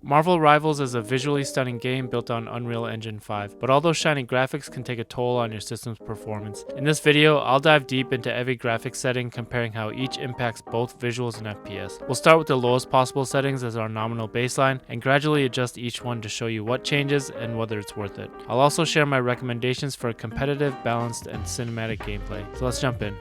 Marvel Rivals is a visually stunning game built on Unreal Engine 5, but all those shiny graphics can take a toll on your system's performance. In this video, I'll dive deep into every graphics setting, comparing how each impacts both visuals and FPS. We'll start with the lowest possible settings as our nominal baseline, and gradually adjust each one to show you what changes and whether it's worth it. I'll also share my recommendations for a competitive, balanced, and cinematic gameplay. So let's jump in.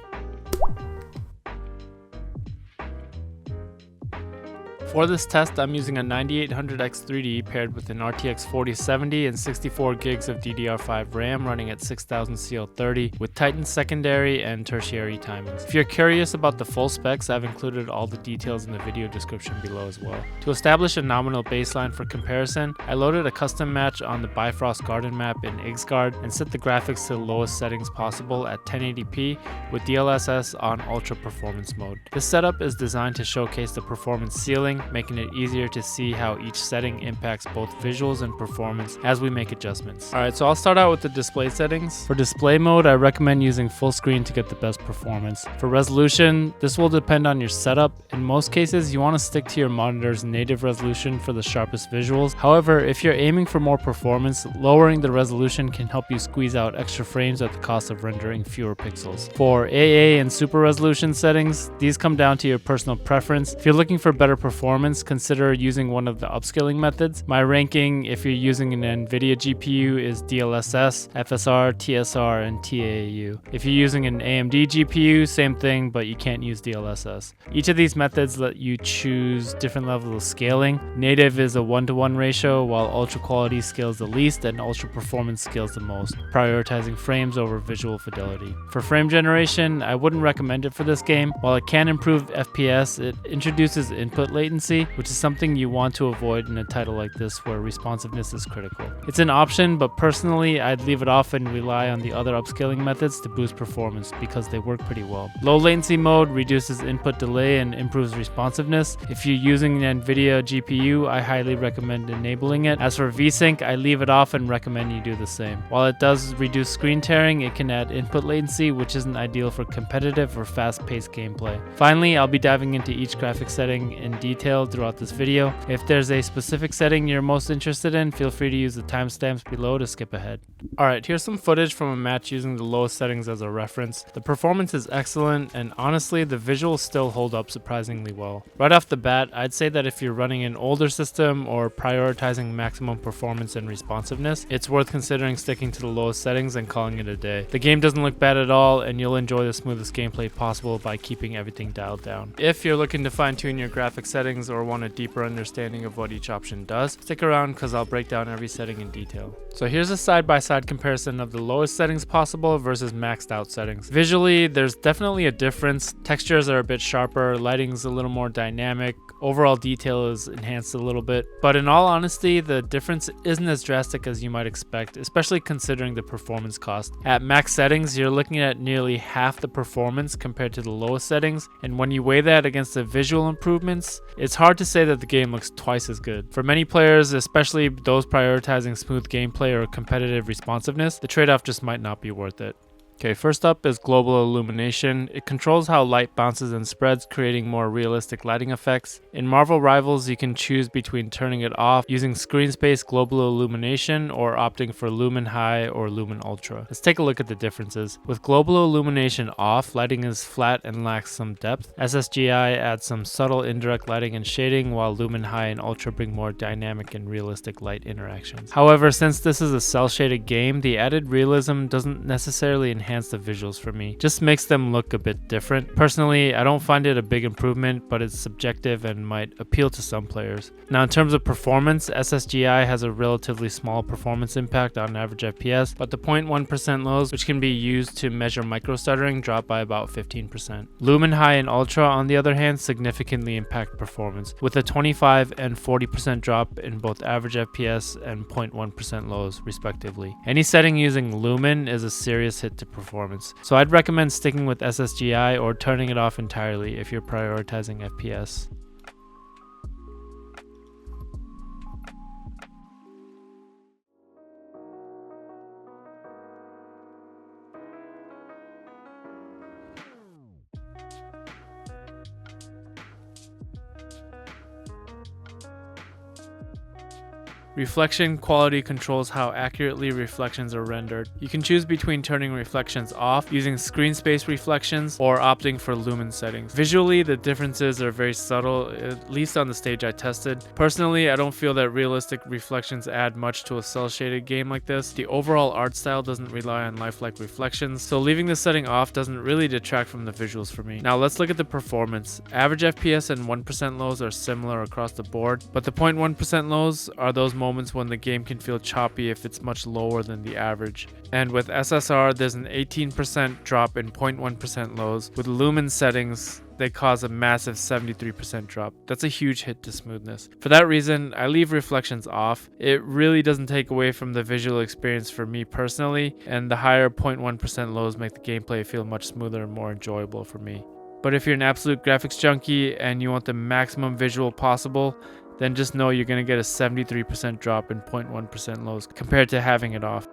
For this test, I'm using a 9800X3D paired with an RTX 4070 and 64 gigs of DDR5 RAM running at 6000 CL30 with tightened secondary and tertiary timings. If you're curious about the full specs, I've included all the details in the video description below as well. To establish a nominal baseline for comparison, I loaded a custom match on the Bifrost Garden map in Ixgard and set the graphics to the lowest settings possible at 1080p with DLSS on Ultra Performance mode. This setup is designed to showcase the performance ceiling, making it easier to see how each setting impacts both visuals and performance as we make adjustments. Alright, so I'll start out with the display settings. For display mode, I recommend using full screen to get the best performance. For resolution, this will depend on your setup. In most cases, you want to stick to your monitor's native resolution for the sharpest visuals. However, if you're aiming for more performance, lowering the resolution can help you squeeze out extra frames at the cost of rendering fewer pixels. For AA and super resolution settings, these come down to your personal preference. If you're looking for better performance, consider using one of the upscaling methods. My ranking, if you're using an NVIDIA GPU, is DLSS, FSR, TSR, and TAAU. If you're using an AMD GPU, same thing, but you can't use DLSS. Each of these methods let you choose different levels of scaling. Native is a 1:1 ratio, while Ultra Quality scales the least and Ultra Performance scales the most, prioritizing frames over visual fidelity. For frame generation, I wouldn't recommend it for this game. While it can improve FPS, it introduces input latency, which is something you want to avoid in a title like this where responsiveness is critical. It's an option, but personally I'd leave it off and rely on the other upscaling methods to boost performance because they work pretty well. Low latency mode reduces input delay and improves responsiveness. If you're using an NVIDIA GPU, I highly recommend enabling it. As for VSync, I leave it off and recommend you do the same. While it does reduce screen tearing, it can add input latency, which isn't ideal for competitive or fast-paced gameplay. Finally, I'll be diving into each graphic setting in detail throughout this video. If there's a specific setting you're most interested in, feel free to use the timestamps below to skip ahead. Alright, here's some footage from a match using the lowest settings as a reference. The performance is excellent, and honestly, the visuals still hold up surprisingly well. Right off the bat, I'd say that if you're running an older system or prioritizing maximum performance and responsiveness, it's worth considering sticking to the lowest settings and calling it a day. The game doesn't look bad at all, and you'll enjoy the smoothest gameplay possible by keeping everything dialed down. If you're looking to fine-tune your graphic settings or want a deeper understanding of what each option does, stick around because I'll break down every setting in detail. So here's a side-by-side comparison of the lowest settings possible versus maxed out settings. Visually, there's definitely a difference. Textures are a bit sharper, lighting's a little more dynamic, overall detail is enhanced a little bit, but in all honesty, the difference isn't as drastic as you might expect, especially considering the performance cost. At max settings, you're looking at nearly half the performance compared to the lowest settings, and when you weigh that against the visual improvements, it's hard to say that the game looks twice as good. For many players, especially those prioritizing smooth gameplay or competitive responsiveness, the trade-off just might not be worth it. Okay, first up is Global Illumination. It controls how light bounces and spreads, creating more realistic lighting effects. In Marvel Rivals, you can choose between turning it off, using screen space Global Illumination, or opting for Lumen High or Lumen Ultra. Let's take a look at the differences. With Global Illumination off, lighting is flat and lacks some depth. SSGI adds some subtle indirect lighting and shading, while Lumen High and Ultra bring more dynamic and realistic light interactions. However, since this is a cel-shaded game, the added realism doesn't necessarily enhance the visuals for me, just makes them look a bit different. Personally, I don't find it a big improvement, but it's subjective and might appeal to some players. Now, in terms of performance, SSGI has a relatively small performance impact on average FPS, but the 0.1% lows, which can be used to measure micro stuttering, drop by about 15%. Lumen High and Ultra, on the other hand, significantly impact performance, with a 25 and 40% drop in both average FPS and 0.1% lows, respectively. Any setting using Lumen is a serious hit to performance, so I'd recommend sticking with SSGI or turning it off entirely if you're prioritizing FPS. Reflection quality controls how accurately reflections are rendered. You can choose between turning reflections off, using screen space reflections, or opting for lumen settings. Visually, the differences are very subtle, at least on the stage I tested. Personally, I don't feel that realistic reflections add much to a cel-shaded game like this. The overall art style doesn't rely on lifelike reflections, so leaving the setting off doesn't really detract from the visuals for me. Now let's look at the performance. Average FPS and 1% lows are similar across the board, but the 0.1% lows are those moments when the game can feel choppy if it's much lower than the average. And with SSR, there's an 18% drop in 0.1% lows. With lumen settings, they cause a massive 73% drop. That's a huge hit to smoothness. For that reason, I leave reflections off. It really doesn't take away from the visual experience for me personally, and the higher 0.1% lows make the gameplay feel much smoother and more enjoyable for me. But if you're an absolute graphics junkie and you want the maximum visual possible, then just know you're going to get a 73% drop in 0.1% lows compared to having it off.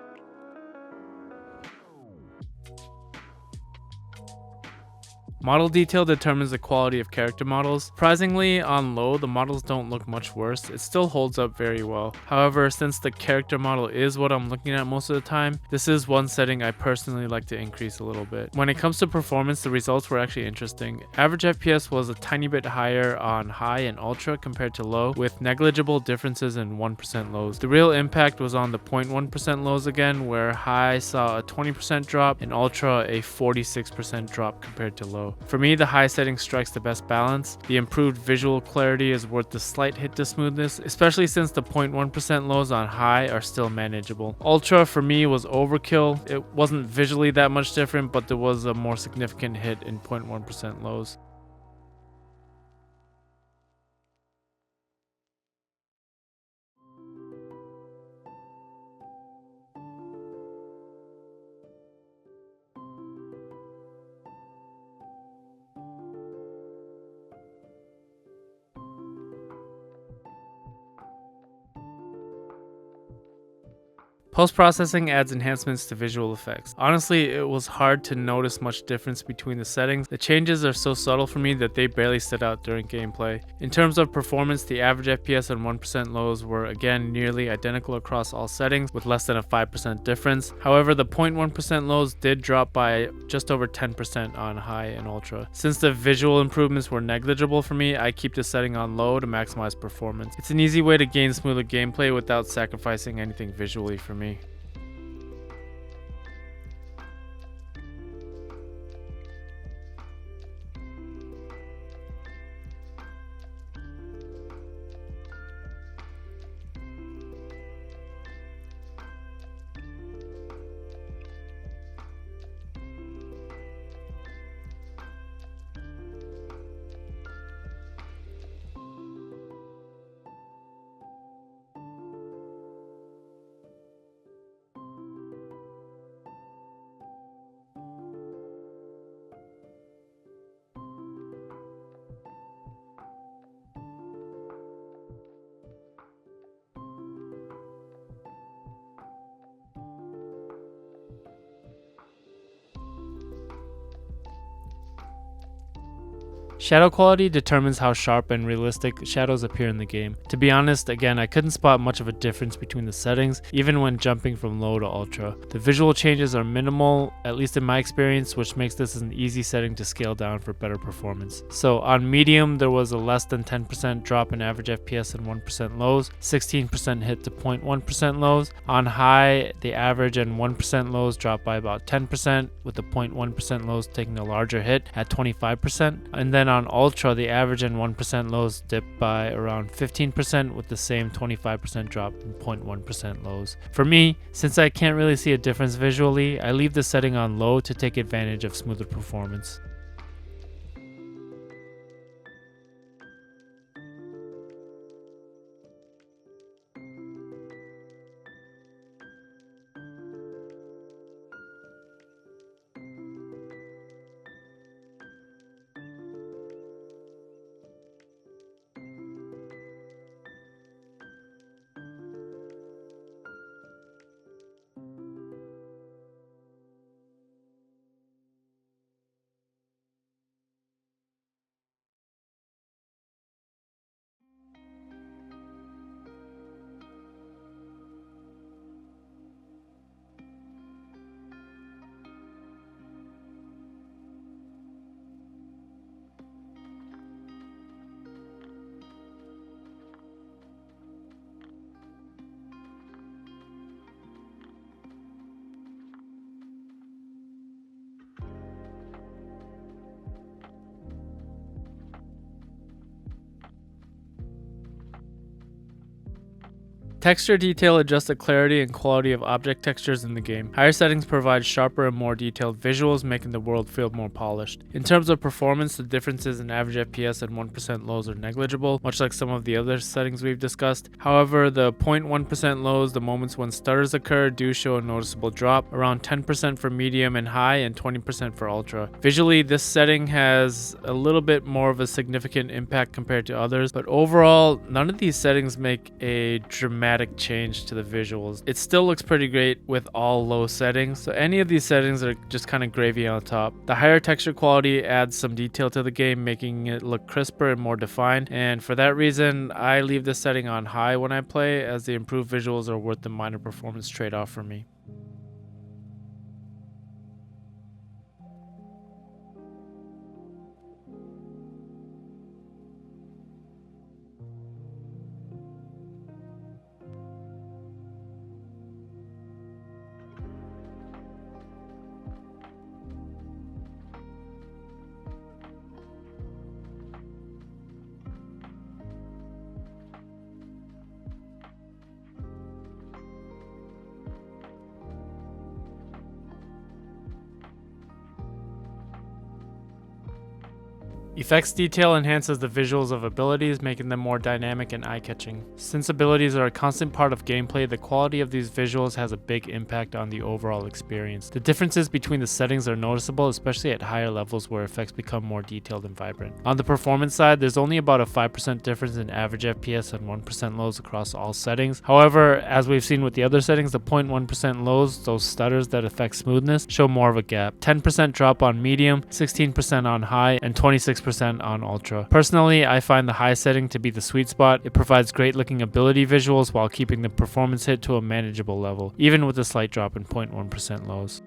Model detail determines the quality of character models. Surprisingly, on low, the models don't look much worse. It still holds up very well. However, since the character model is what I'm looking at most of the time, this is one setting I personally like to increase a little bit. When it comes to performance, the results were actually interesting. Average FPS was a tiny bit higher on high and ultra compared to low, with negligible differences in 1% lows. The real impact was on the 0.1% lows again, where high saw a 20% drop and ultra a 46% drop compared to low. For me, the high setting strikes the best balance. The improved visual clarity is worth the slight hit to smoothness, especially since the 0.1% lows on high are still manageable. Ultra for me was overkill. It wasn't visually that much different, but there was a more significant hit in 0.1% lows. Post-processing adds enhancements to visual effects. Honestly, it was hard to notice much difference between the settings. The changes are so subtle for me that they barely stood out during gameplay. In terms of performance, the average FPS and 1% lows were again nearly identical across all settings, with less than a 5% difference. However, the 0.1% lows did drop by just over 10% on high and ultra. Since the visual improvements were negligible for me, I keep the setting on low to maximize performance. It's an easy way to gain smoother gameplay without sacrificing anything visually for me. Shadow quality determines how sharp and realistic shadows appear in the game. To be honest, again, I couldn't spot much of a difference between the settings, even when jumping from low to ultra. The visual changes are minimal, at least in my experience, which makes this an easy setting to scale down for better performance. So on medium, there was a less than 10% drop in average FPS and 1% lows, 16% hit to 0.1% lows. On high, the average and 1% lows dropped by about 10%, with the 0.1% lows taking a larger hit at 25%. And then on ultra, the average and 1% lows dipped by around 15%, with the same 25% drop in 0.1% lows. For me, since I can't really see a difference visually, I leave the setting on low to take advantage of smoother performance. Texture detail adjusts the clarity and quality of object textures in the game. Higher settings provide sharper and more detailed visuals, making the world feel more polished. In terms of performance, the differences in average FPS and 1% lows are negligible, much like some of the other settings we've discussed. However, the 0.1% lows, the moments when stutters occur, do show a noticeable drop, around 10% for medium and high and 20% for ultra. Visually, this setting has a little bit more of a significant impact compared to others, but overall, none of these settings make a dramatic change to the visuals. It still looks pretty great with all low settings, so any of these settings are just kind of gravy on top. The higher texture quality adds some detail to the game, making it look crisper and more defined, and for that reason, I leave this setting on high when I play, as the improved visuals are worth the minor performance trade-off for me. Effects detail enhances the visuals of abilities, making them more dynamic and eye-catching. Since abilities are a constant part of gameplay, the quality of these visuals has a big impact on the overall experience. The differences between the settings are noticeable, especially at higher levels where effects become more detailed and vibrant. On the performance side, there's only about a 5% difference in average FPS and 1% lows across all settings. However, as we've seen with the other settings, the 0.1% lows, those stutters that affect smoothness, show more of a gap. 10% drop on medium, 16% on high, and 26% on ultra. Personally, I find the high setting to be the sweet spot. It provides great looking ability visuals while keeping the performance hit to a manageable level, even with a slight drop in 0.1% lows.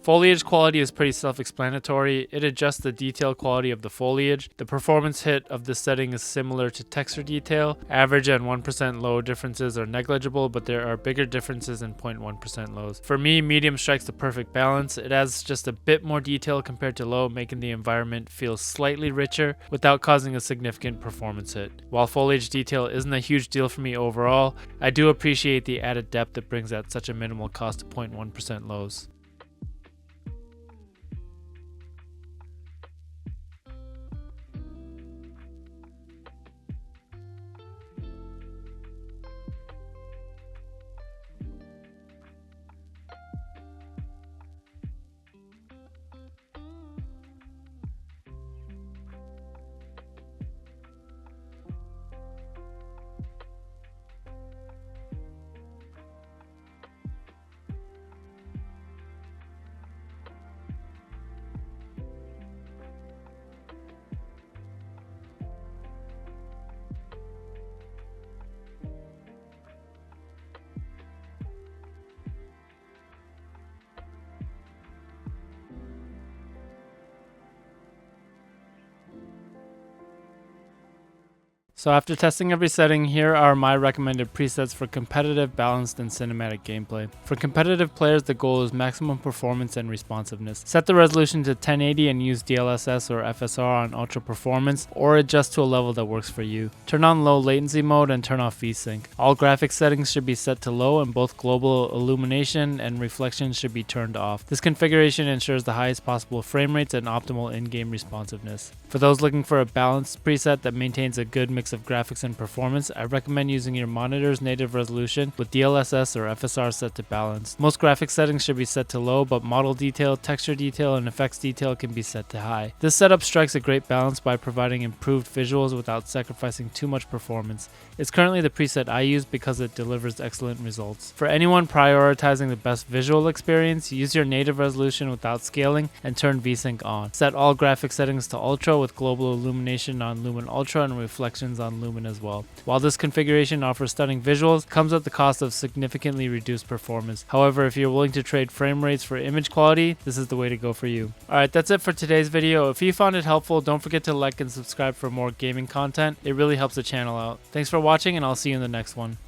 Foliage quality is pretty self-explanatory. It adjusts the detail quality of the foliage. The performance hit of this setting is similar to texture detail. Average and 1% low differences are negligible, but there are bigger differences in 0.1% lows. For me, medium strikes the perfect balance. It adds just a bit more detail compared to low, making the environment feel slightly richer without causing a significant performance hit. While foliage detail isn't a huge deal for me overall, I do appreciate the added depth it brings at such a minimal cost of 0.1% lows. So after testing every setting, here are my recommended presets for competitive, balanced, and cinematic gameplay. For competitive players, the goal is maximum performance and responsiveness. Set the resolution to 1080 and use DLSS or FSR on ultra performance, or adjust to a level that works for you. Turn on low latency mode and turn off VSync. All graphics settings should be set to low, and both global illumination and reflection should be turned off. This configuration ensures the highest possible frame rates and optimal in-game responsiveness. For those looking for a balanced preset that maintains a good mix of graphics and performance, I recommend using your monitor's native resolution with DLSS or FSR set to balanced. Most graphics settings should be set to low, but model detail, texture detail, and effects detail can be set to high. This setup strikes a great balance by providing improved visuals without sacrificing too much performance. It's currently the preset I use because it delivers excellent results. For anyone prioritizing the best visual experience, use your native resolution without scaling and turn VSync on. Set all graphic settings to ultra with global illumination on Lumen Ultra and reflections runs on Lumen as well. While this configuration offers stunning visuals, it comes at the cost of significantly reduced performance. However, if you're willing to trade frame rates for image quality, this is the way to go for you. Alright, that's it for today's video. If you found it helpful, don't forget to like and subscribe for more gaming content. It really helps the channel out. Thanks for watching, and I'll see you in the next one.